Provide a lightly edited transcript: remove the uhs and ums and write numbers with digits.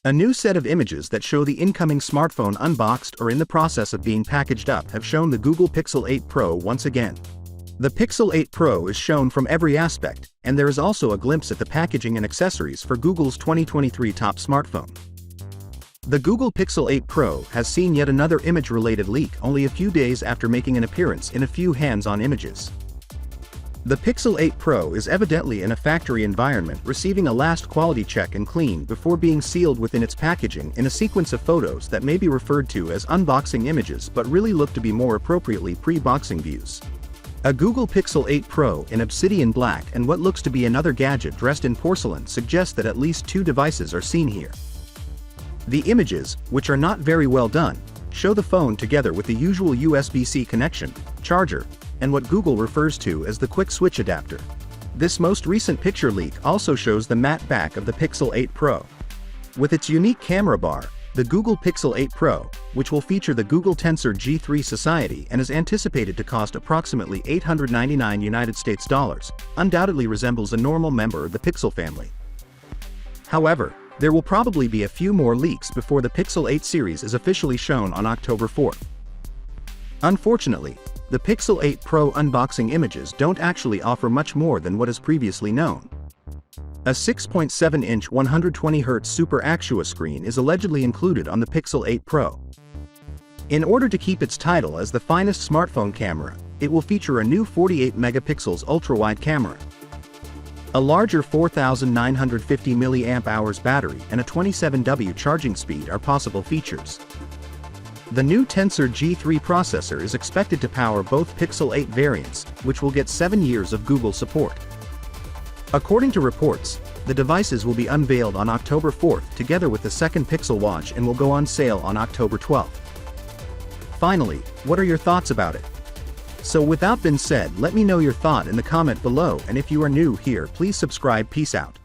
A new set of images that show the incoming smartphone unboxed or in the process of being packaged up have shown the Google Pixel 8 Pro once again. The Pixel 8 Pro is shown from every aspect, and there is also a glimpse at the packaging and accessories for Google's 2023 top smartphone. The Google Pixel 8 Pro has seen yet another image-related leak only a few days after making an appearance in a few hands-on images. The Pixel 8 Pro is evidently in a factory environment receiving a last quality check and clean before being sealed within its packaging in a sequence of photos that may be referred to as unboxing images but really look to be more appropriately pre-boxing views. A Google Pixel 8 Pro in obsidian black and what looks to be another gadget dressed in porcelain suggests that at least two devices are seen here. The images, which are not very well done, show the phone together with the usual USB-C connection, charger, and what Google refers to as the quick switch adapter. This most recent picture leak also shows the matte back of the Pixel 8 Pro. With its unique camera bar, the Google Pixel 8 Pro, which will feature the Google Tensor G3 Society and is anticipated to cost approximately $899 US, undoubtedly resembles a normal member of the Pixel family. However, there will probably be a few more leaks before the Pixel 8 series is officially shown on October 4th. Unfortunately, the Pixel 8 Pro unboxing images don't actually offer much more than what is previously known. A 6.7-inch 120Hz Super Actua screen is allegedly included on the Pixel 8 Pro. In order to keep its title as the finest smartphone camera, it will feature a new 48-megapixels ultra-wide camera. A larger 4,950 mAh battery and a 27W charging speed are possible features. The new Tensor G3 processor is expected to power both Pixel 8 variants, which will get 7 years of Google support. According to reports, the devices will be unveiled on October 4th together with the second Pixel Watch and will go on sale on October 12th. Finally, what are your thoughts about it? So with that being said, let me know your thought in the comment below, and if you are new here, please subscribe. Peace out.